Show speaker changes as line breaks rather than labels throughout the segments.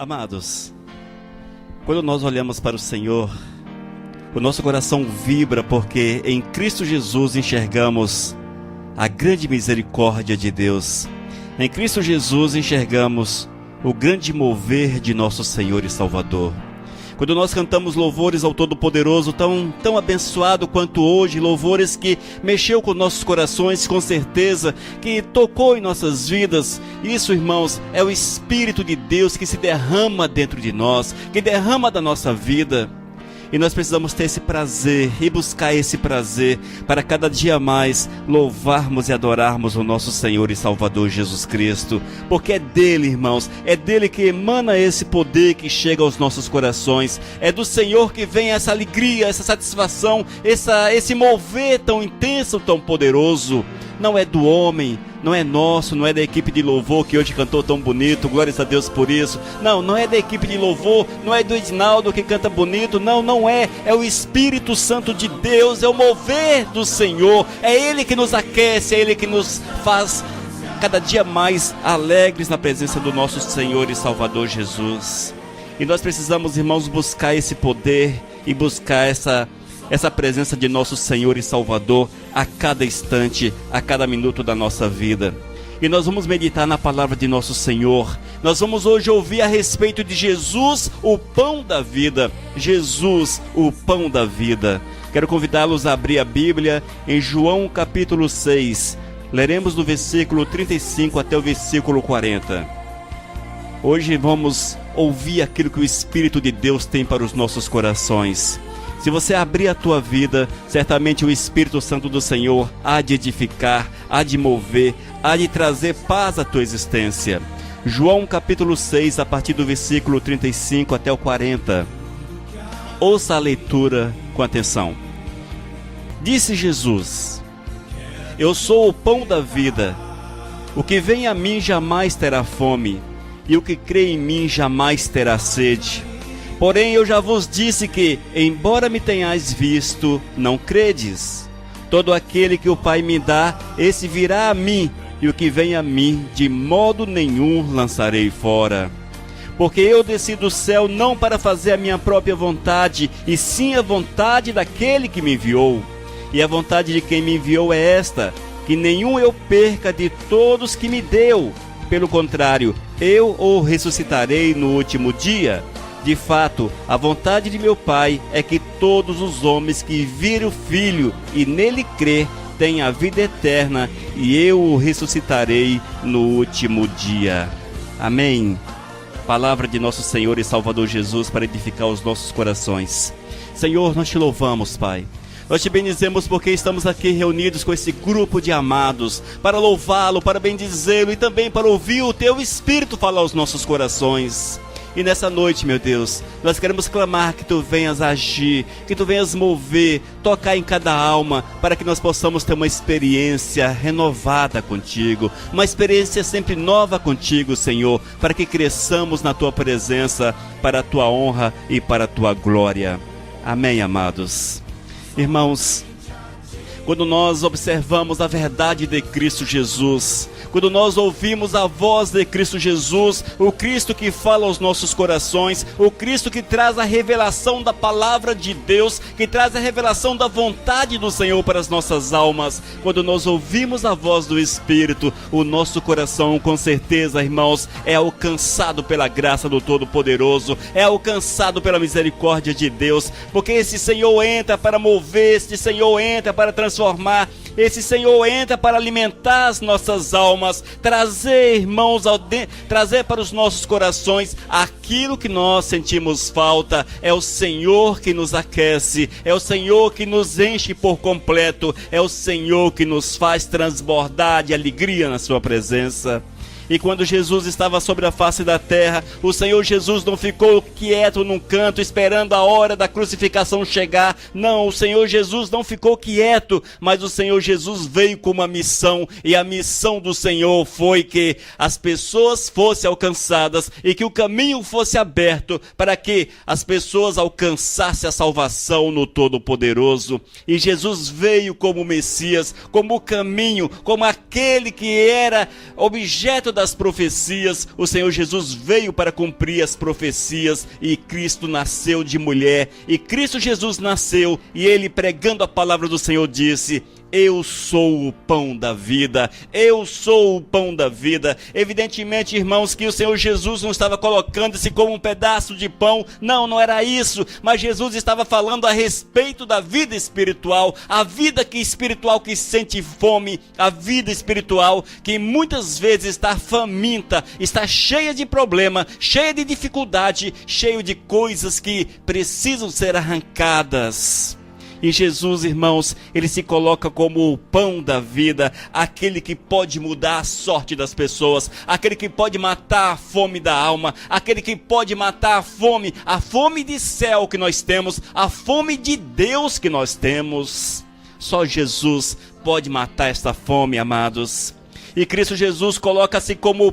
Amados, quando nós olhamos para o Senhor, o nosso coração vibra porque em Cristo Jesus enxergamos a grande misericórdia de Deus. Em Cristo Jesus enxergamos o grande mover de nosso Senhor e Salvador. Quando nós cantamos louvores ao Todo-Poderoso, tão abençoado quanto hoje, louvores que mexeu com nossos corações, com certeza, que tocou em nossas vidas. Isso, irmãos, é o Espírito de Deus que se derrama dentro de nós, que derrama da nossa vida. E nós precisamos ter esse prazer e buscar esse prazer para cada dia mais louvarmos e adorarmos o nosso Senhor e Salvador Jesus Cristo. Porque é dele, irmãos, é dele que emana esse poder que chega aos nossos corações. É do Senhor que vem essa alegria, essa satisfação, esse mover tão intenso, tão poderoso. Não é do homem, não é nosso, não é da equipe de louvor que hoje cantou tão bonito, glórias a Deus por isso. Não é da equipe de louvor, não é do Edinaldo que canta bonito, não é. É o Espírito Santo de Deus, é o mover do Senhor. É Ele que nos aquece, é Ele que nos faz cada dia mais alegres na presença do nosso Senhor e Salvador Jesus. E nós precisamos, irmãos, buscar esse poder e buscar essa presença de nosso Senhor e Salvador a cada instante, a cada minuto da nossa vida. E nós vamos meditar na palavra de nosso Senhor. Nós vamos hoje ouvir a respeito de Jesus, o pão da vida. Jesus, o pão da vida. Quero convidá-los a abrir a Bíblia em João capítulo 6. Leremos do versículo 35 até o versículo 40. Hoje vamos ouvir aquilo que o Espírito de Deus tem para os nossos corações. Se você abrir a tua vida, certamente o Espírito Santo do Senhor há de edificar, há de mover, há de trazer paz à tua existência. João capítulo 6, a partir do versículo 35 até o 40. Ouça a leitura com atenção. Disse Jesus: Eu sou o pão da vida. O que vem a mim jamais terá fome, e o que crê em mim jamais terá sede. Porém, eu já vos disse que, embora me tenhais visto, não credes. Todo aquele que o Pai me dá, esse virá a mim, e o que vem a mim, de modo nenhum lançarei fora. Porque eu desci do céu não para fazer a minha própria vontade, e sim a vontade daquele que me enviou. E a vontade de quem me enviou é esta, que nenhum eu perca de todos que me deu. Pelo contrário, eu o ressuscitarei no último dia. De fato, a vontade de meu Pai é que todos os homens que virem o Filho e nele crer tenham a vida eterna, e eu o ressuscitarei no último dia. Amém. Palavra de nosso Senhor e Salvador Jesus para edificar os nossos corações. Senhor, nós te louvamos, Pai. Nós te bendizemos porque estamos aqui reunidos com esse grupo de amados para louvá-lo, para bendizê-lo e também para ouvir o teu Espírito falar aos nossos corações. E nessa noite, meu Deus, nós queremos clamar que Tu venhas agir, que Tu venhas mover, tocar em cada alma, para que nós possamos ter uma experiência renovada contigo, uma experiência sempre nova contigo, Senhor, para que cresçamos na Tua presença, para a Tua honra e para a Tua glória. Amém, amados. Irmãos, quando nós observamos a verdade de Cristo Jesus, quando nós ouvimos a voz de Cristo Jesus, o Cristo que fala aos nossos corações, o Cristo que traz a revelação da palavra de Deus, que traz a revelação da vontade do Senhor para as nossas almas, quando nós ouvimos a voz do Espírito, o nosso coração, com certeza, irmãos, é alcançado pela graça do Todo-Poderoso, é alcançado pela misericórdia de Deus, porque esse Senhor entra para mover, esse Senhor entra para transformar, esse Senhor entra para alimentar as nossas almas, trazer, irmãos, trazer para os nossos corações aquilo que nós sentimos falta. É o Senhor que nos aquece, é o Senhor que nos enche por completo, é o Senhor que nos faz transbordar de alegria na sua presença. E quando Jesus estava sobre a face da terra, o Senhor Jesus não ficou quieto num canto esperando a hora da crucificação chegar. Não, o Senhor Jesus não ficou quieto, mas o Senhor Jesus veio com uma missão, e a missão do Senhor foi que as pessoas fossem alcançadas e que o caminho fosse aberto para que as pessoas alcançassem a salvação no Todo-Poderoso. E Jesus veio como Messias, como o caminho, como aquele que era objeto das profecias, o Senhor Jesus veio para cumprir as profecias, e Cristo nasceu de mulher, e Cristo Jesus nasceu, e ele, pregando a palavra do Senhor, disse: eu sou o pão da vida, eu sou o pão da vida. Evidentemente, irmãos, que o Senhor Jesus não estava colocando-se como um pedaço de pão, não era isso, mas Jesus estava falando a respeito da vida espiritual, a vida espiritual que sente fome, a vida espiritual que muitas vezes está faminta, está cheia de problema, cheia de dificuldade, cheia de coisas que precisam ser arrancadas. E Jesus, irmãos, ele se coloca como o pão da vida, aquele que pode mudar a sorte das pessoas, aquele que pode matar a fome da alma, aquele que pode matar a fome de céu que nós temos, a fome de Deus que nós temos. Só Jesus pode matar esta fome, amados. E Cristo Jesus coloca-se como o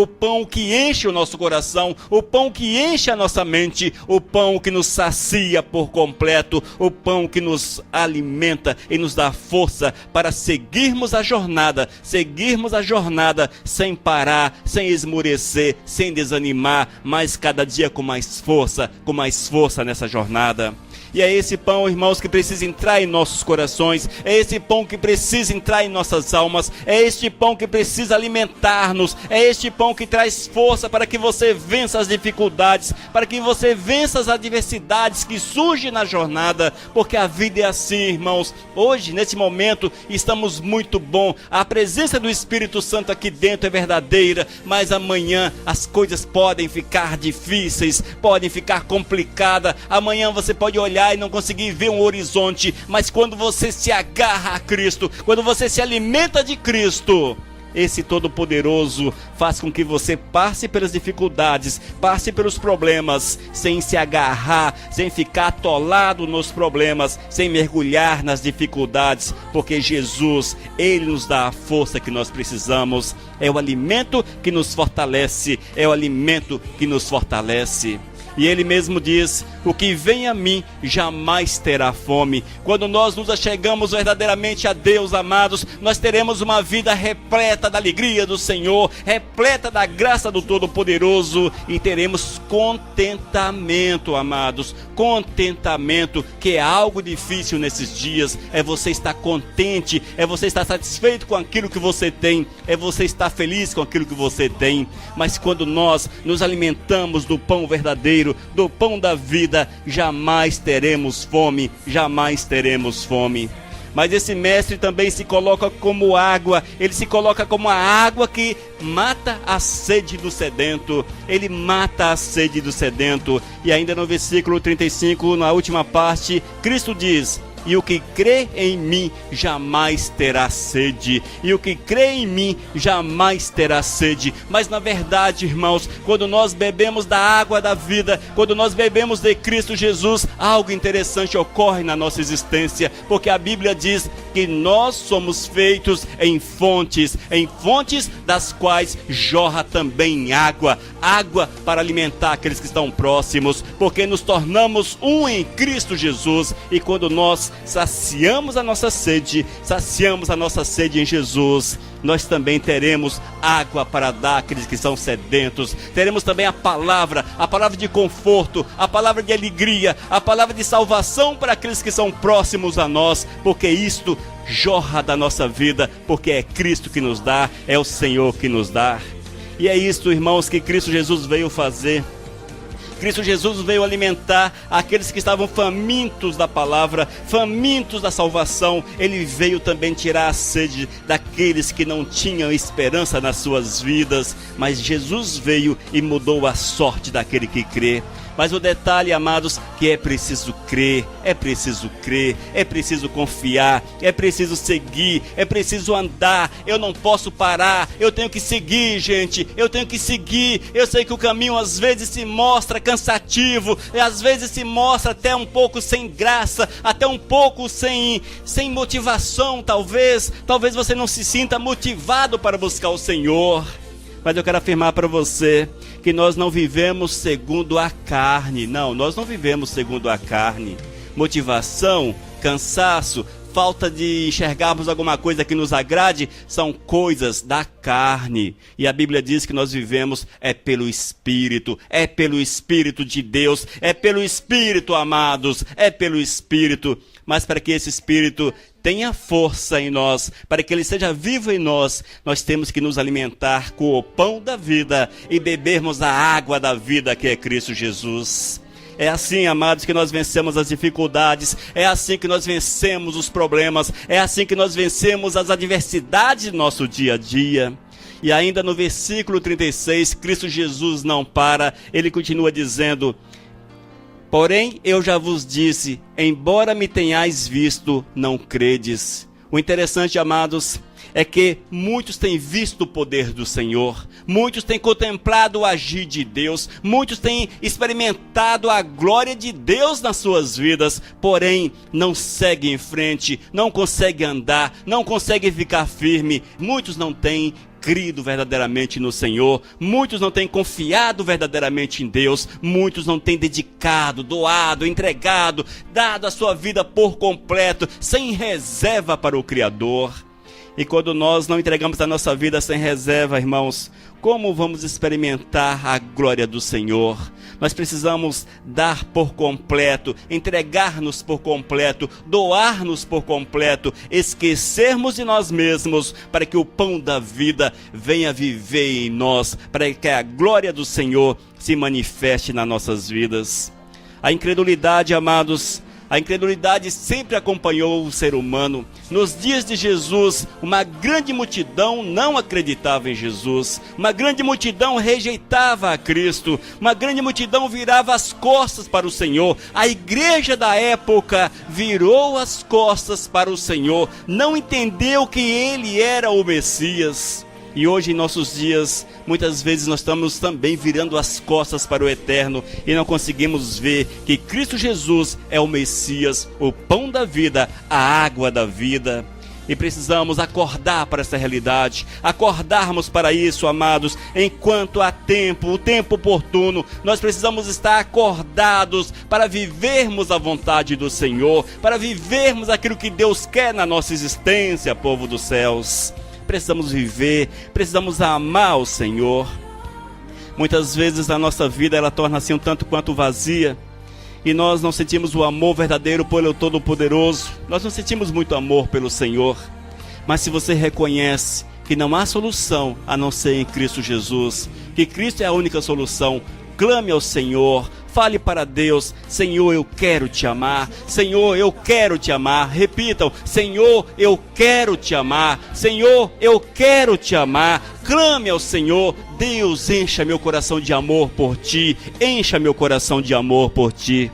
pão que enche o nosso coração, o pão que enche a nossa mente, o pão que nos sacia por completo, o pão que nos alimenta e nos dá força para seguirmos a jornada sem parar, sem esmorecer, sem desanimar, mas cada dia com mais força nessa jornada. E é esse pão, irmãos, que precisa entrar em nossos corações, é esse pão que precisa entrar em nossas almas, é este pão que precisa alimentar-nos, é este pão que traz força para que você vença as dificuldades, para que você vença as adversidades que surgem na jornada, porque a vida é assim, irmãos. Hoje, nesse momento, estamos muito bom, a presença do Espírito Santo aqui dentro é verdadeira, mas amanhã as coisas podem ficar difíceis, podem ficar complicadas, amanhã você pode olhar e não conseguir ver um horizonte, mas quando você se agarra a Cristo, quando você se alimenta de Cristo, esse Todo-Poderoso faz com que você passe pelas dificuldades, passe pelos problemas, sem se agarrar, sem ficar atolado nos problemas, sem mergulhar nas dificuldades, porque Jesus, ele nos dá a força que nós precisamos, é o alimento que nos fortalece, é o alimento que nos fortalece. E ele mesmo diz: o que vem a mim jamais terá fome. Quando nós nos achegamos verdadeiramente a Deus, amados, nós teremos uma vida repleta da alegria do Senhor, repleta da graça do Todo-Poderoso, e teremos contentamento, amados. Contentamento, que é algo difícil nesses dias, é você estar contente, é você estar satisfeito com aquilo que você tem, é você estar feliz com aquilo que você tem. Mas quando nós nos alimentamos do pão verdadeiro, do pão da vida, jamais teremos fome, jamais teremos fome. Mas esse mestre também se coloca como água, ele se coloca como a água que mata a sede do sedento, ele mata a sede do sedento. E ainda no versículo 35, na última parte, Cristo diz: e o que crê em mim jamais terá sede. E o que crê em mim jamais terá sede. Mas na verdade, irmãos, quando nós bebemos da água da vida, quando nós bebemos de Cristo Jesus, algo interessante ocorre na nossa existência, porque a Bíblia diz que nós somos feitos em fontes das quais jorra também água para alimentar aqueles que estão próximos, porque nos tornamos um em Cristo Jesus. E quando nós saciamos a nossa sede em Jesus, nós também teremos água para dar àqueles que são sedentos. Teremos também a palavra de conforto, a palavra de alegria, a palavra de salvação para aqueles que são próximos a nós, porque isto jorra da nossa vida, porque é Cristo que nos dá, é o Senhor que nos dá. E é isto, irmãos, que Cristo Jesus veio fazer. Cristo Jesus veio alimentar aqueles que estavam famintos da palavra, famintos da salvação. Ele veio também tirar a sede daqueles que não tinham esperança nas suas vidas. Mas Jesus veio e mudou a sorte daquele que crê. Mas o detalhe, amados, que é preciso crer, é preciso confiar, é preciso seguir, é preciso andar. Eu não posso parar, eu tenho que seguir, gente, eu tenho que seguir. Eu sei que o caminho às vezes se mostra cansativo, e às vezes se mostra até um pouco sem graça, até um pouco sem motivação, talvez você não se sinta motivado para buscar o Senhor. Mas eu quero afirmar para você que nós não vivemos segundo a carne. Não, nós não vivemos segundo a carne. Motivação, cansaço, falta de enxergarmos alguma coisa que nos agrade, são coisas da carne. E a Bíblia diz que nós vivemos pelo Espírito de Deus, pelo Espírito, amados, pelo Espírito. Mas para que esse Espírito tenha força em nós, para que ele seja vivo em nós, nós temos que nos alimentar com o pão da vida e bebermos a água da vida que é Cristo Jesus. É assim, amados, que nós vencemos as dificuldades, é assim que nós vencemos os problemas, é assim que nós vencemos as adversidades do nosso dia a dia. E ainda no versículo 36, Cristo Jesus não para, ele continua dizendo: porém eu já vos disse, embora me tenhais visto, não credes. O interessante, amados, é que muitos têm visto o poder do Senhor, muitos têm contemplado o agir de Deus, muitos têm experimentado a glória de Deus nas suas vidas, porém não seguem em frente, não conseguem andar, não conseguem ficar firme. Muitos não têm crido verdadeiramente no Senhor, muitos não têm confiado verdadeiramente em Deus, muitos não têm dedicado, doado, entregado, dado a sua vida por completo, sem reserva para o Criador. E quando nós não entregamos a nossa vida sem reserva, irmãos, como vamos experimentar a glória do Senhor? Nós precisamos dar por completo, entregar-nos por completo, doar-nos por completo, esquecermos de nós mesmos, para que o pão da vida venha viver em nós, para que a glória do Senhor se manifeste nas nossas vidas. A incredulidade, amados, a incredulidade sempre acompanhou o ser humano. Nos dias de Jesus, uma grande multidão não acreditava em Jesus. Uma grande multidão rejeitava a Cristo. Uma grande multidão virava as costas para o Senhor. A igreja da época virou as costas para o Senhor. Não entendeu que Ele era o Messias. E hoje, em nossos dias, muitas vezes nós estamos também virando as costas para o eterno e não conseguimos ver que Cristo Jesus é o Messias, o pão da vida, a água da vida. E precisamos acordar para essa realidade, acordarmos para isso, amados, enquanto há tempo, o tempo oportuno. Nós precisamos estar acordados para vivermos a vontade do Senhor, para vivermos aquilo que Deus quer na nossa existência, povo dos céus. Precisamos viver, precisamos amar o Senhor. Muitas vezes a nossa vida ela torna-se um tanto quanto vazia e nós não sentimos o amor verdadeiro pelo Todo-Poderoso. Nós não sentimos muito amor pelo Senhor. Mas se você reconhece que não há solução a não ser em Cristo Jesus, que Cristo é a única solução, clame ao Senhor, fale para Deus: Senhor, eu quero te amar. Senhor, eu quero te amar. Repitam: Senhor, eu quero te amar. Senhor, eu quero te amar. Clame ao Senhor: Deus, encha meu coração de amor por ti. Encha meu coração de amor por ti.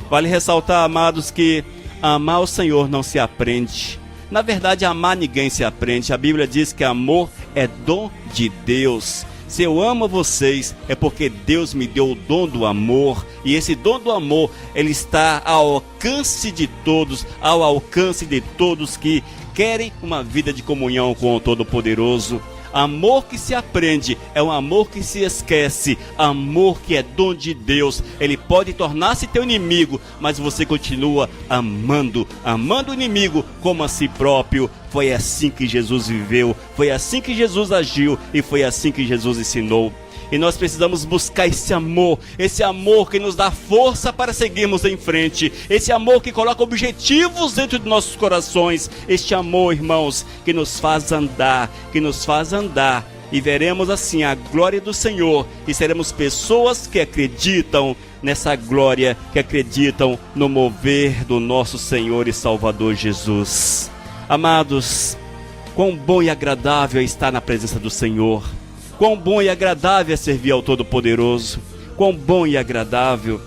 Vale ressaltar, amados, que amar o Senhor não se aprende. Na verdade, amar ninguém se aprende. A Bíblia diz que amor é dom de Deus. Se eu amo vocês, é porque Deus me deu o dom do amor. E esse dom do amor, ele está ao alcance de todos, ao alcance de todos que querem uma vida de comunhão com o Todo-Poderoso. Amor que se aprende é um amor que se esquece. Amor que é dom de Deus. Ele pode tornar-se teu inimigo, mas você continua amando o inimigo como a si próprio. Foi assim que Jesus viveu, foi assim que Jesus agiu e foi assim que Jesus ensinou. E nós precisamos buscar esse amor que nos dá força para seguirmos em frente, esse amor que coloca objetivos dentro de nossos corações, este amor, irmãos, que nos faz andar, e veremos assim a glória do Senhor, e seremos pessoas que acreditam nessa glória, que acreditam no mover do nosso Senhor e Salvador Jesus. Amados, quão bom e agradável é estar na presença do Senhor. Quão bom e agradável é servir ao Todo-Poderoso. Quão bom e agradável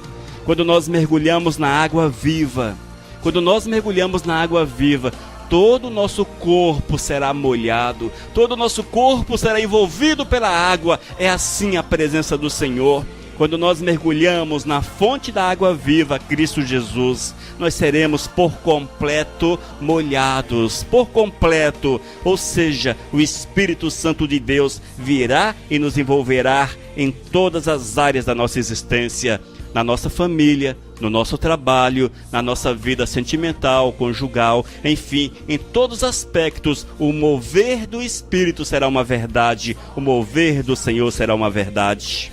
quando nós mergulhamos na água viva. Quando nós mergulhamos na água viva, todo o nosso corpo será molhado, todo o nosso corpo será envolvido pela água. É assim a presença do Senhor. Quando nós mergulhamos na fonte da água viva, Cristo Jesus, nós seremos por completo molhados, por completo. Ou seja, o Espírito Santo de Deus virá e nos envolverá em todas as áreas da nossa existência. na nossa família, no nosso trabalho, na nossa vida sentimental, conjugal, enfim, em todos os aspectos, o mover do Espírito será uma verdade, o mover do Senhor será uma verdade.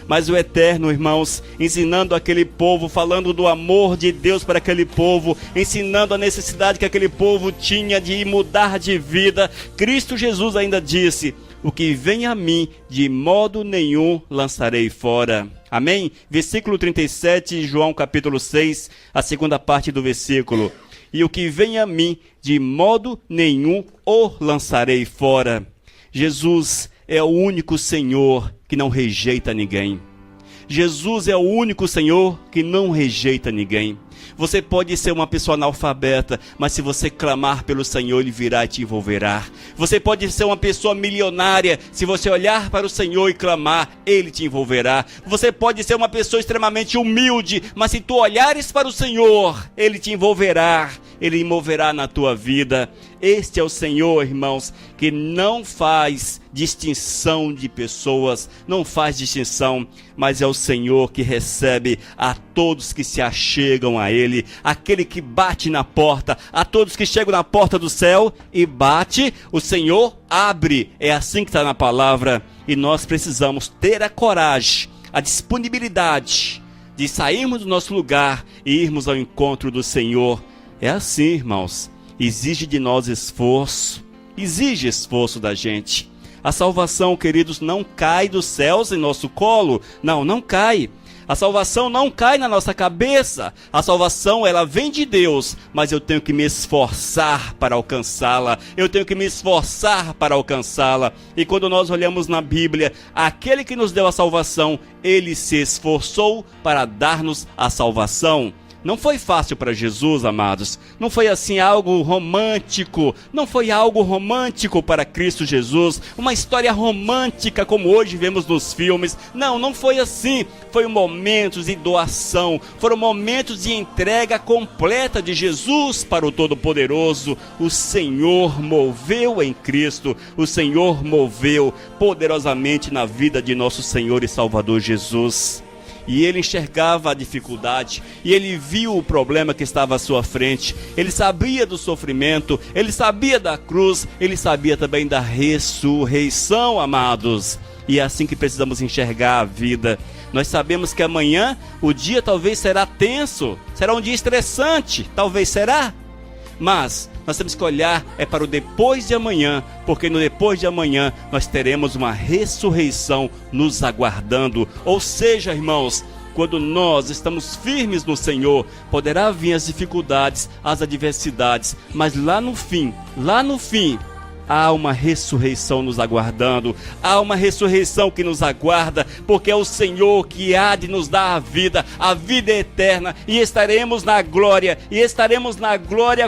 Mas o Eterno, irmãos, ensinando aquele povo, falando do amor de Deus para aquele povo, ensinando a necessidade que aquele povo tinha de mudar de vida, Cristo Jesus ainda disse: o que vem a mim, de modo nenhum lançarei fora. Amém? Versículo 37, João capítulo 6, a segunda parte do versículo. E o que vem a mim, de modo nenhum o lançarei fora. Jesus é o único Senhor que não rejeita ninguém. Jesus é o único Senhor que não rejeita ninguém. Você pode ser uma pessoa analfabeta, mas se você clamar pelo Senhor, Ele virá e te envolverá. Você pode ser uma pessoa milionária, se você olhar para o Senhor e clamar, Ele te envolverá. Você pode ser uma pessoa extremamente humilde, mas se tu olhares para o Senhor, Ele te envolverá. Ele moverá na tua vida. Este é o Senhor, irmãos, que não faz distinção de pessoas, não faz distinção, mas é o Senhor que recebe a todos que se achegam a Ele, aquele que bate na porta, a todos que chegam na porta do céu e bate, o Senhor abre. É assim que está na palavra, e nós precisamos ter a coragem, a disponibilidade de sairmos do nosso lugar e irmos ao encontro do Senhor. É assim, irmãos, exige de nós esforço, exige esforço da gente. A salvação, queridos, não cai dos céus em nosso colo, não cai. A salvação não cai na nossa cabeça, a salvação ela vem de Deus, mas eu tenho que me esforçar para alcançá-la, eu tenho que me esforçar para alcançá-la. E quando nós olhamos na Bíblia, aquele que nos deu a salvação, ele se esforçou para dar-nos a salvação. Não foi fácil para Jesus, amados. Não foi assim algo romântico. Não foi algo romântico para Cristo Jesus. Uma história romântica como hoje vemos nos filmes. Não foi assim. Foi momentos de doação. Foram momentos de entrega completa de Jesus para o Todo-Poderoso. O Senhor moveu em Cristo. O Senhor moveu poderosamente na vida de nosso Senhor e Salvador Jesus. E ele enxergava a dificuldade, e ele viu o problema que estava à sua frente. Ele sabia do sofrimento, ele sabia da cruz, ele sabia também da ressurreição, amados. E é assim que precisamos enxergar a vida. Nós sabemos que amanhã o dia talvez será tenso, será um dia estressante, talvez será. Mas nós temos que olhar para o depois de amanhã, porque no depois de amanhã nós teremos uma ressurreição nos aguardando. Ou seja, irmãos, quando nós estamos firmes no Senhor, poderá vir as dificuldades, as adversidades, mas lá no fim, há uma ressurreição nos aguardando, há uma ressurreição que nos aguarda, porque é o Senhor que há de nos dar a vida eterna, e estaremos na glória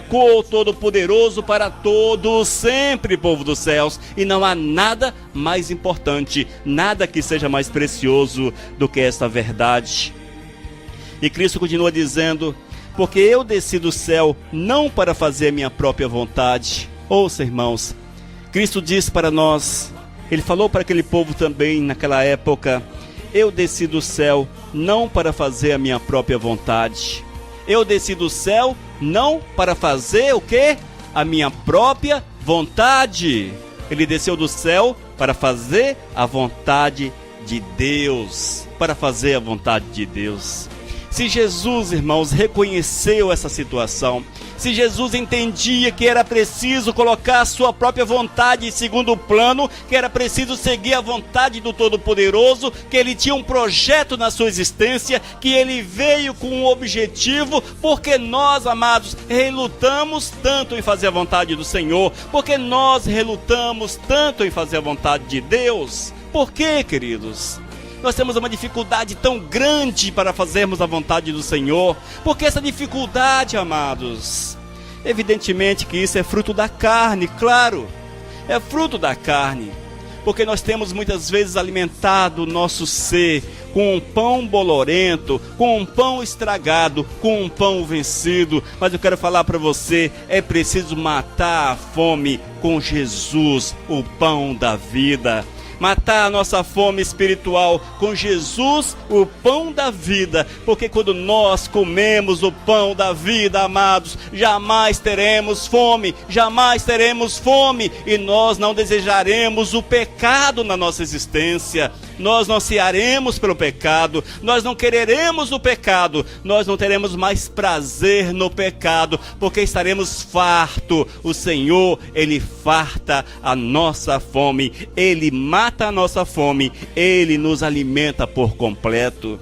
com o Todo-Poderoso para todos sempre, povo dos céus, e não há nada mais importante, nada que seja mais precioso do que esta verdade. E Cristo continua dizendo: porque eu desci do céu não para fazer a minha própria vontade. Ouça, irmãos, Cristo disse para nós, Ele falou para aquele povo também naquela época: eu desci do céu não para fazer a minha própria vontade. Eu desci do céu não para fazer o quê? A minha própria vontade. Ele desceu do céu para fazer a vontade de Deus. Para fazer a vontade de Deus. Se Jesus, irmãos, reconheceu essa situação, se Jesus entendia que era preciso colocar a sua própria vontade em segundo plano, que era preciso seguir a vontade do Todo-Poderoso, que ele tinha um projeto na sua existência, que ele veio com um objetivo, porque nós, amados, relutamos tanto em fazer a vontade do Senhor, porque nós relutamos tanto em fazer a vontade de Deus. Por quê, queridos? Nós temos uma dificuldade tão grande para fazermos a vontade do Senhor. Porque essa dificuldade, amados, evidentemente que isso é fruto da carne, claro. É fruto da carne. Porque nós temos muitas vezes alimentado o nosso ser com um pão bolorento, com um pão estragado, com um pão vencido. Mas eu quero falar para você, é preciso matar a fome com Jesus, o pão da vida. matar a nossa fome espiritual com Jesus, o pão da vida, porque quando nós comemos o pão da vida, amados, jamais teremos fome, e nós não desejaremos o pecado na nossa existência, nós não ansiaremos pelo pecado, nós não quereremos o pecado, nós não teremos mais prazer no pecado, porque estaremos fartos. O Senhor, Ele farta a nossa fome, Ele mata a nossa fome, Ele nos alimenta por completo.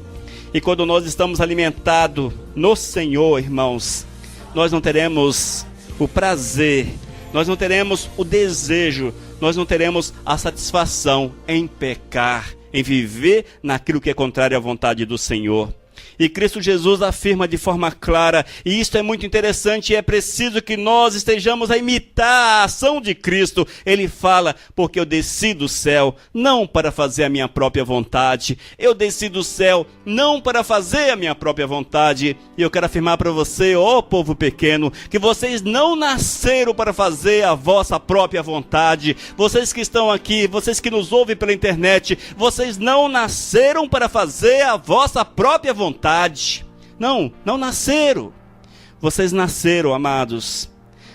E quando nós estamos alimentados no Senhor, irmãos, nós não teremos o prazer, nós não teremos o desejo, nós não teremos a satisfação em pecar, em viver naquilo que é contrário à vontade do Senhor. E Cristo Jesus afirma de forma clara, e isto é muito interessante, e é preciso que nós estejamos a imitar a ação de Cristo. Ele fala, porque eu desci do céu, não para fazer a minha própria vontade, eu desci do céu, não para fazer a minha própria vontade. E eu quero afirmar para você, ó povo pequeno, que vocês não nasceram para fazer a vossa própria vontade. Vocês que estão aqui, vocês que nos ouvem pela internet, vocês não nasceram para fazer a vossa própria vontade. Não nasceram. Vocês nasceram, amados,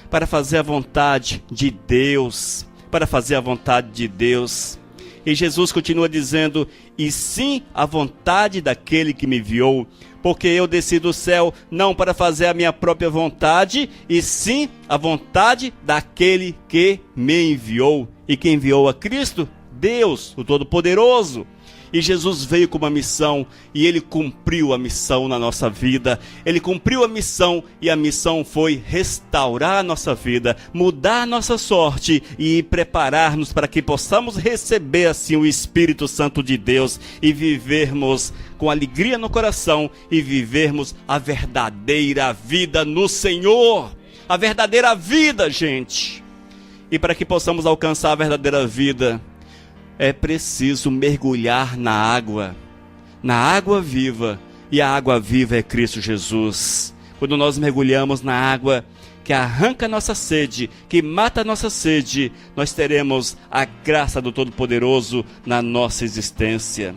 para fazer a vontade de Deus, para fazer a vontade de Deus. E Jesus continua dizendo, e sim a vontade daquele que me enviou, porque eu desci do céu não para fazer a minha própria vontade, e sim a vontade daquele que me enviou. E quem enviou a Cristo? Deus, o Todo-Poderoso. E Jesus veio com uma missão, e Ele cumpriu a missão na nossa vida. Ele cumpriu a missão, e a missão foi restaurar a nossa vida, mudar a nossa sorte e preparar-nos para que possamos receber assim o Espírito Santo de Deus e vivermos com alegria no coração e vivermos a verdadeira vida no Senhor. A verdadeira vida, gente. E para que possamos alcançar a verdadeira vida, é preciso mergulhar na água viva, e a água viva é Cristo Jesus. Quando nós mergulhamos na água que arranca a nossa sede, que mata a nossa sede, nós teremos a graça do Todo-Poderoso na nossa existência.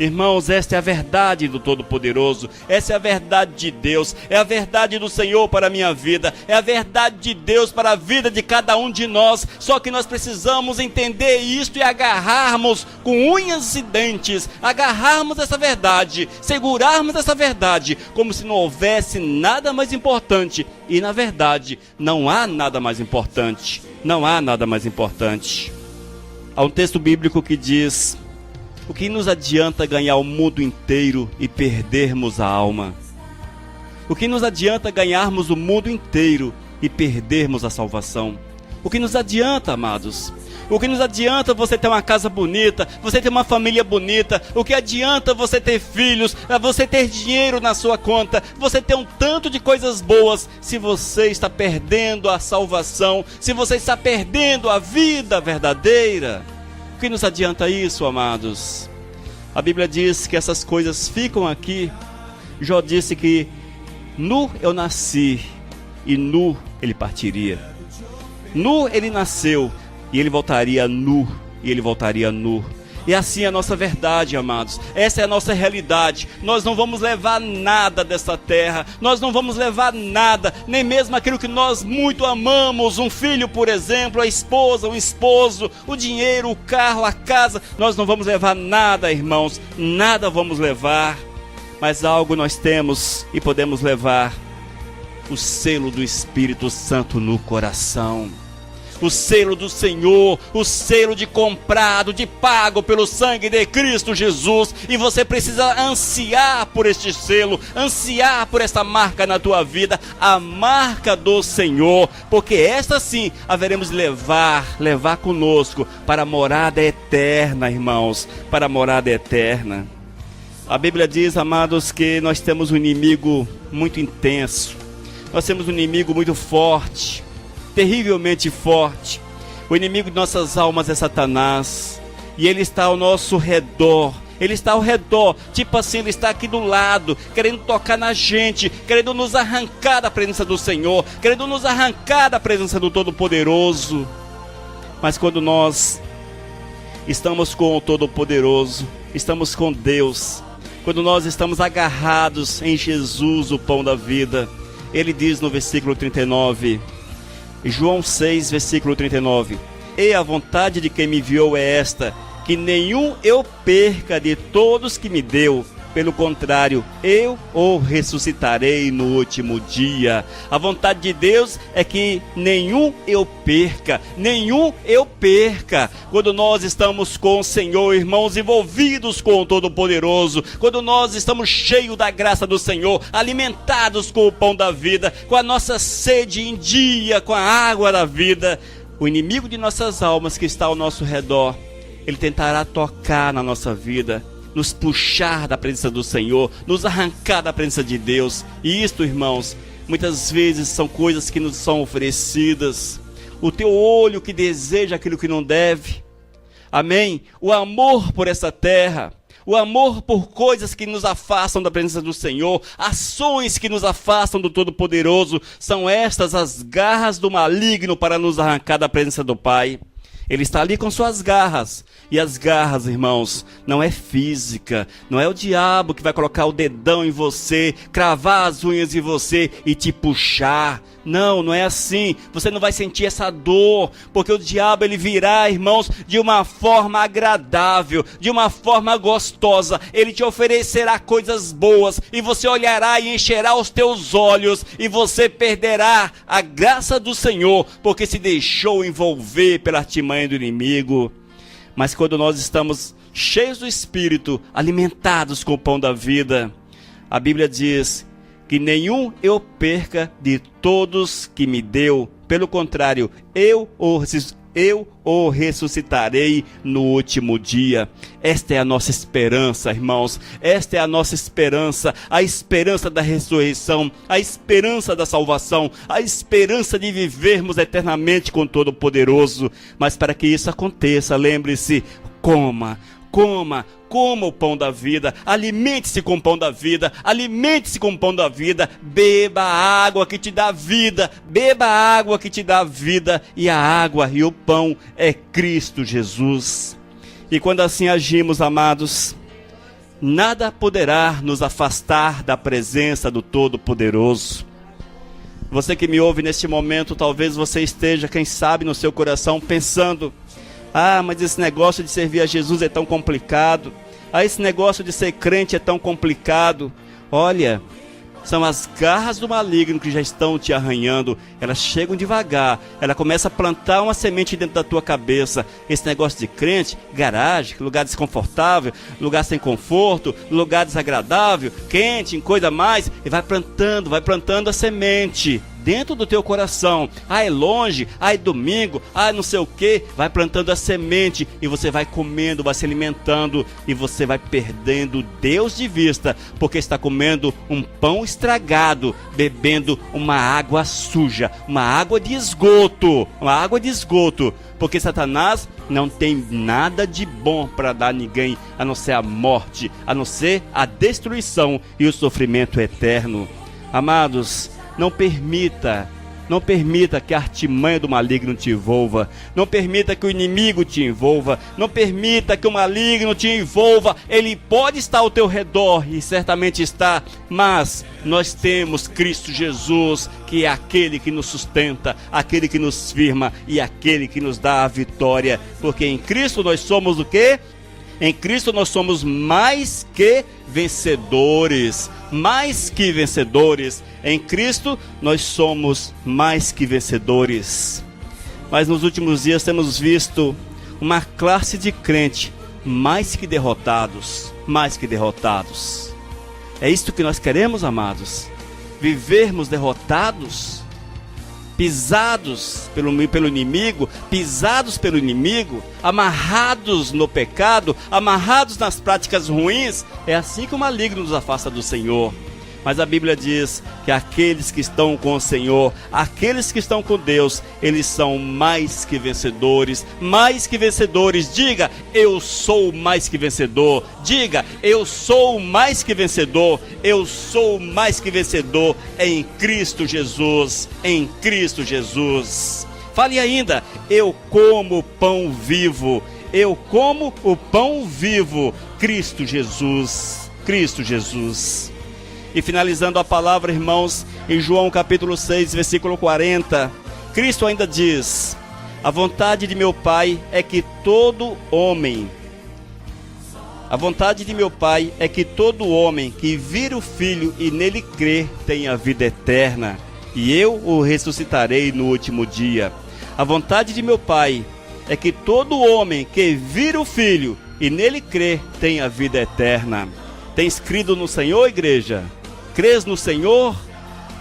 Irmãos, esta é a verdade do Todo-Poderoso, essa é a verdade de Deus, é a verdade do Senhor para a minha vida, é a verdade de Deus para a vida de cada um de nós. Só que nós precisamos entender isto e agarrarmos com unhas e dentes, agarrarmos essa verdade, segurarmos essa verdade, como se não houvesse nada mais importante. E na verdade, não há nada mais importante, não há nada mais importante. Há um texto bíblico que diz: o que nos adianta ganhar o mundo inteiro e perdermos a alma? O que nos adianta ganharmos o mundo inteiro e perdermos a salvação? O que nos adianta, amados? O que nos adianta você ter uma casa bonita, você ter uma família bonita? O que adianta você ter filhos, você ter dinheiro na sua conta, você ter um tanto de coisas boas, se você está perdendo a salvação, se você está perdendo a vida verdadeira? O que nos adianta isso, amados? A Bíblia diz que essas coisas ficam aqui. Jó disse que nu eu nasci e nu ele partiria. Nu ele nasceu e ele voltaria nu, e ele voltaria nu. E assim é a nossa verdade, amados. Essa é a nossa realidade. Nós não vamos levar nada dessa terra. Nós não vamos levar nada, nem mesmo aquilo que nós muito amamos. Um filho, por exemplo, a esposa, o esposo, o dinheiro, o carro, a casa. Nós não vamos levar nada, irmãos. Nada vamos levar. Mas algo nós temos e podemos levar: o selo do Espírito Santo no coração. O selo do Senhor, o selo de comprado, de pago pelo sangue de Cristo Jesus. E você precisa ansiar por este selo, ansiar por esta marca na tua vida, a marca do Senhor, porque esta sim haveremos de levar conosco para a morada eterna, irmãos, para a morada eterna. A Bíblia diz, amados, que nós temos um inimigo muito intenso, nós temos um inimigo muito forte, terrivelmente forte. O inimigo de nossas almas é Satanás, e ele está ao nosso redor. Ele está ao redor, tipo assim, ele está aqui do lado, querendo tocar na gente, querendo nos arrancar da presença do Senhor, querendo nos arrancar da presença do Todo-Poderoso. Mas quando nós estamos com o Todo-Poderoso, estamos com Deus. Quando nós estamos agarrados em Jesus, o pão da vida, Ele diz no versículo 39, João 6, versículo 39, e a vontade de quem me enviou é esta, que nenhum eu perca de todos que me deu, pelo contrário, eu o ressuscitarei no último dia. A vontade de Deus é que nenhum eu perca, nenhum eu perca. Quando nós estamos com o Senhor, irmãos, envolvidos com o Todo-Poderoso, quando nós estamos cheios da graça do Senhor, alimentados com o pão da vida, com a nossa sede em dia, com a água da vida, o inimigo de nossas almas que está ao nosso redor, ele tentará tocar na nossa vida, nos puxar da presença do Senhor, nos arrancar da presença de Deus. E isto, irmãos, muitas vezes são coisas que nos são oferecidas. O teu olho que deseja aquilo que não deve. Amém? O amor por essa terra, o amor por coisas que nos afastam da presença do Senhor, ações que nos afastam do Todo-Poderoso, são estas as garras do maligno para nos arrancar da presença do Pai. Ele está ali com suas garras. E as garras, irmãos, não é física. Não é o diabo que vai colocar o dedão em você, cravar as unhas em você e te puxar. Não, não é assim. Você não vai sentir essa dor, porque o diabo ele virá, irmãos, de uma forma agradável, de uma forma gostosa. Ele te oferecerá coisas boas e você olhará e encherá os teus olhos e você perderá a graça do Senhor, porque se deixou envolver pela artimanha do inimigo. Mas quando nós estamos cheios do Espírito, alimentados com o pão da vida, a Bíblia diz que nenhum eu perca de todos que me deu. Pelo contrário, eu o ressuscitarei no último dia. Esta é a nossa esperança, irmãos. Esta é a nossa esperança. A esperança da ressurreição, a esperança da salvação, a esperança de vivermos eternamente com o Todo-Poderoso. Mas para que isso aconteça, lembre-se, coma o pão da vida, alimente-se com o pão da vida, alimente-se com o pão da vida, beba a água que te dá vida, beba a água que te dá vida, e a água e o pão é Cristo Jesus. E quando assim agimos, amados, nada poderá nos afastar da presença do Todo-Poderoso. Você que me ouve neste momento, talvez você esteja, quem sabe, no seu coração pensando: ah, mas esse negócio de servir a Jesus é tão complicado. Ah, esse negócio de ser crente é tão complicado. Olha, são as garras do maligno que já estão te arranhando. Elas chegam devagar. Ela começa a plantar uma semente dentro da tua cabeça. Esse negócio de crente, garagem, lugar desconfortável, lugar sem conforto, lugar desagradável, quente, em coisa mais. E vai plantando a semente dentro do teu coração. Ah, é longe, ah, é domingo, ah, não sei o que. Vai plantando a semente e você vai comendo, vai se alimentando e você vai perdendo Deus de vista, porque está comendo um pão estragado, bebendo uma água suja, uma água de esgoto, porque Satanás não tem nada de bom para dar a ninguém, a não ser a morte, a não ser a destruição e o sofrimento eterno. Amados, não permita que a artimanha do maligno te envolva. Não permita que o inimigo te envolva. Não permita que o maligno te envolva. Ele pode estar ao teu redor, e certamente está, mas nós temos Cristo Jesus, que é aquele que nos sustenta, aquele que nos firma e aquele que nos dá a vitória. Porque em Cristo nós somos o quê? Em Cristo nós somos mais que vencedores. Mais que vencedores. Em Cristo nós somos mais que vencedores. Mas nos últimos dias temos visto uma classe de crente mais que derrotados. Mais que derrotados. É isto que nós queremos, amados? Vivermos derrotados? Pisados pelo inimigo, amarrados no pecado, amarrados nas práticas ruins? É assim que o maligno nos afasta do Senhor. Mas a Bíblia diz que aqueles que estão com o Senhor, aqueles que estão com Deus, eles são mais que vencedores. Mais que vencedores. Diga: eu sou mais que vencedor. Diga: eu sou mais que vencedor. Eu sou mais que vencedor em Cristo Jesus. Em Cristo Jesus. Fale ainda: eu como pão vivo. eu como o pão vivo, Cristo Jesus. Cristo Jesus. E finalizando a palavra, irmãos, em João capítulo 6, versículo 40, Cristo ainda diz: a vontade de meu Pai é que todo homem que vir o Filho e nele crer tenha vida eterna, e eu o ressuscitarei no último dia. A vontade de meu Pai é que todo homem que vir o Filho e nele crer tenha vida eterna. Tens crido no Senhor, igreja? Crês no Senhor?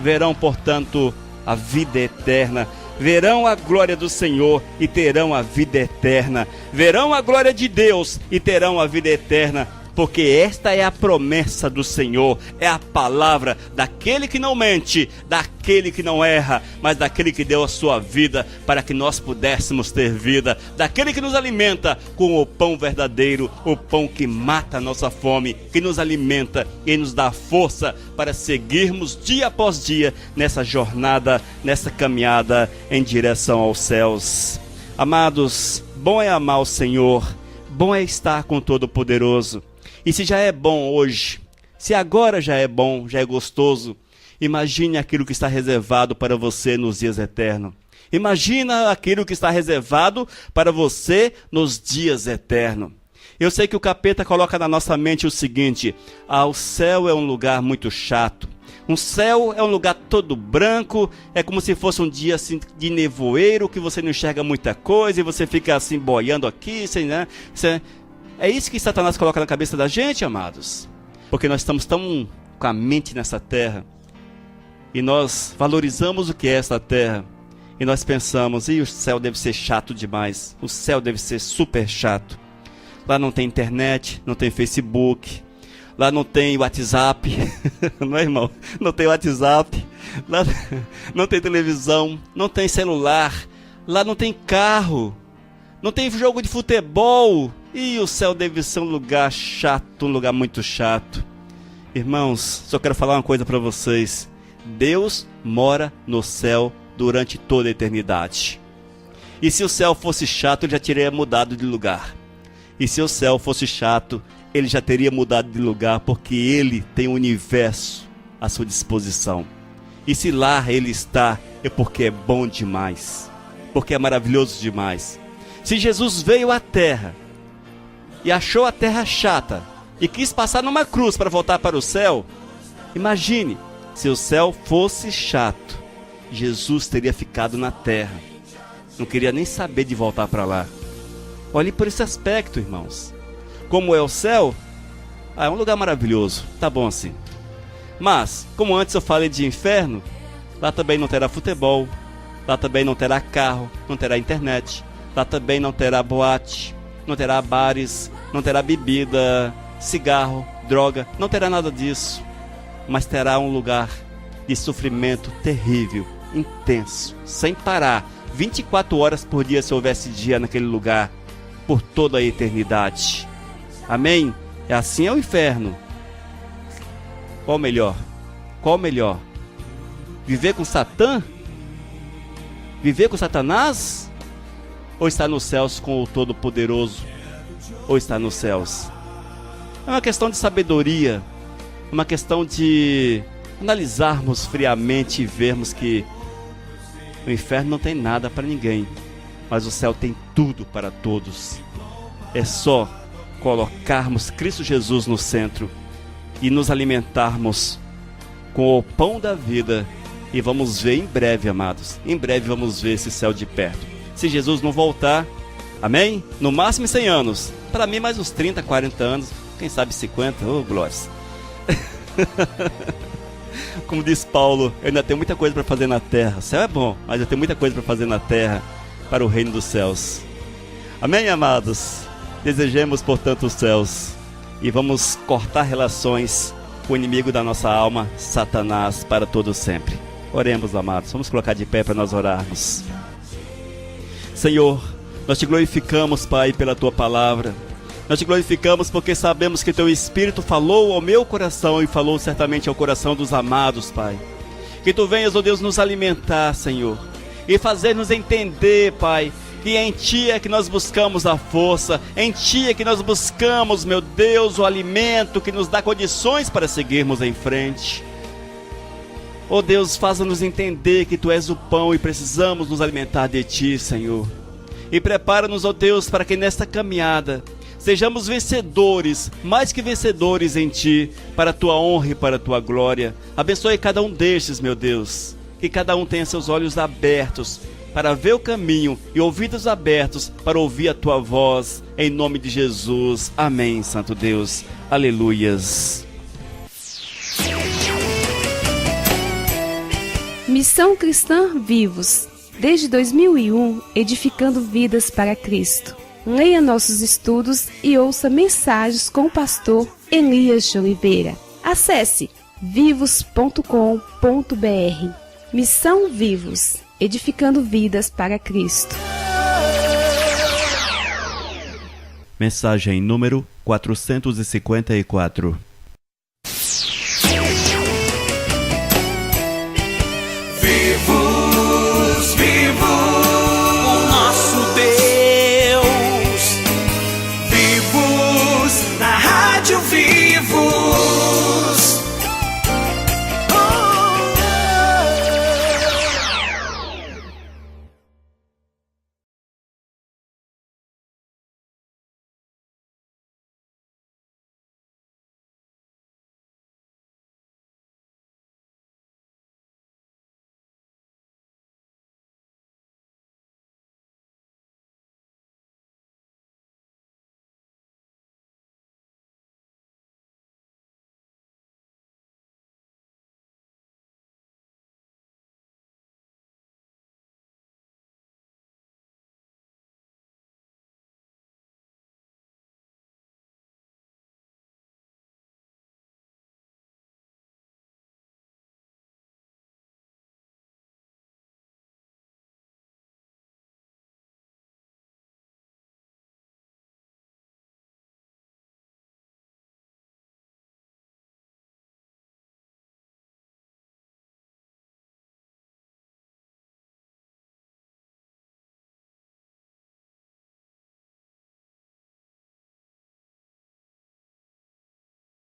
Verão, portanto, a vida eterna. Verão a glória do Senhor e terão a vida eterna. Verão a glória de Deus e terão a vida eterna. Porque esta é a promessa do Senhor, é a palavra daquele que não mente, daquele que não erra, mas daquele que deu a sua vida para que nós pudéssemos ter vida, daquele que nos alimenta com o pão verdadeiro, o pão que mata a nossa fome, que nos alimenta e nos dá força para seguirmos dia após dia nessa jornada, nessa caminhada em direção aos céus. Amados, bom é amar o Senhor, bom é estar com o Todo-Poderoso. E se já é bom hoje, se agora já é bom, já é gostoso, imagine aquilo que está reservado para você nos dias eternos. Imagina aquilo que está reservado para você nos dias eternos. Eu sei que o capeta coloca na nossa mente o seguinte: o céu é um lugar muito chato. Um céu é um lugar todo branco, é como se fosse um dia assim de nevoeiro, que você não enxerga muita coisa e você fica assim boiando aqui, sem, né? É isso que Satanás coloca na cabeça da gente, amados. Porque nós estamos tão com a mente nessa terra. E nós valorizamos o que é essa terra. E nós pensamos: o céu deve ser chato demais. O céu deve ser super chato. Lá não tem internet, não tem Facebook. Lá não tem WhatsApp. Não é, irmão? Não tem WhatsApp. Lá não tem televisão. Não tem celular. Lá não tem carro. Não tem jogo de futebol. E o céu deve ser um lugar chato, um lugar muito chato. Irmãos, só quero falar uma coisa para vocês. Deus mora no céu durante toda a eternidade. E se o céu fosse chato, ele já teria mudado de lugar. E se o céu fosse chato, ele já teria mudado de lugar, porque ele tem o universo à sua disposição. E se lá ele está, é porque é bom demais. Porque é maravilhoso demais. Se Jesus veio à terra e achou a terra chata e quis passar numa cruz para voltar para o céu, imagine, se o céu fosse chato, Jesus teria ficado na terra. Não queria nem saber de voltar para lá. Olhe por esse aspecto, irmãos. Como é o céu? É um lugar maravilhoso, tá bom assim. Mas, como antes eu falei de inferno, lá também não terá futebol, lá também não terá carro, não terá internet, lá também não terá boate, não terá bares, não terá bebida, cigarro, droga, não terá nada disso. Mas terá um lugar de sofrimento terrível, intenso, sem parar, 24 horas por dia se houvesse dia naquele lugar, por toda a eternidade. Amém? É assim é o inferno. Qual melhor? Qual melhor? Viver com Satã? Viver com Satanás? Ou estar nos céus com o Todo-Poderoso? Ou estar nos céus? É uma questão de sabedoria, uma questão de analisarmos friamente e vermos que o inferno não tem nada para ninguém, mas o céu tem tudo para todos. É só colocarmos Cristo Jesus no centro e nos alimentarmos com o pão da vida, e vamos ver em breve, amados, em breve vamos ver esse céu de perto. Se Jesus não voltar, amém? No máximo 100 anos, para mim mais uns 30, 40 anos, quem sabe 50, oh glórias. Como diz Paulo, eu ainda tenho muita coisa para fazer na terra. O céu é bom, mas eu tenho muita coisa para fazer na terra para o reino dos céus. Amém, amados? Desejemos, portanto, os céus e vamos cortar relações com o inimigo da nossa alma, Satanás, para todo sempre. Oremos, amados. Vamos colocar de pé para nós orarmos. Senhor, nós te glorificamos, Pai, pela tua palavra. Nós te glorificamos porque sabemos que teu Espírito falou ao meu coração e falou certamente ao coração dos amados, Pai. Que tu venhas, ó Deus, nos alimentar, Senhor, e fazer-nos entender, Pai, E em Ti é que nós buscamos a força, em Ti é que nós buscamos, meu Deus, o alimento que nos dá condições para seguirmos em frente. Oh Deus, faça-nos entender que Tu és o pão e precisamos nos alimentar de Ti, Senhor. E prepara-nos, ó Deus, para que nesta caminhada sejamos vencedores, mais que vencedores em Ti, para a Tua honra e para a Tua glória. Abençoe cada um destes, meu Deus, que cada um tenha seus olhos abertos para ver o caminho e ouvidos abertos para ouvir a Tua voz, em nome de Jesus. Amém, Santo Deus. Aleluias.
Missão Cristã Vivos, desde 2001, edificando vidas para Cristo. Leia nossos estudos e ouça mensagens com o pastor Elias de Oliveira. Acesse vivos.com.br. Missão Vivos, edificando vidas para Cristo.
Mensagem número 454.
Vivo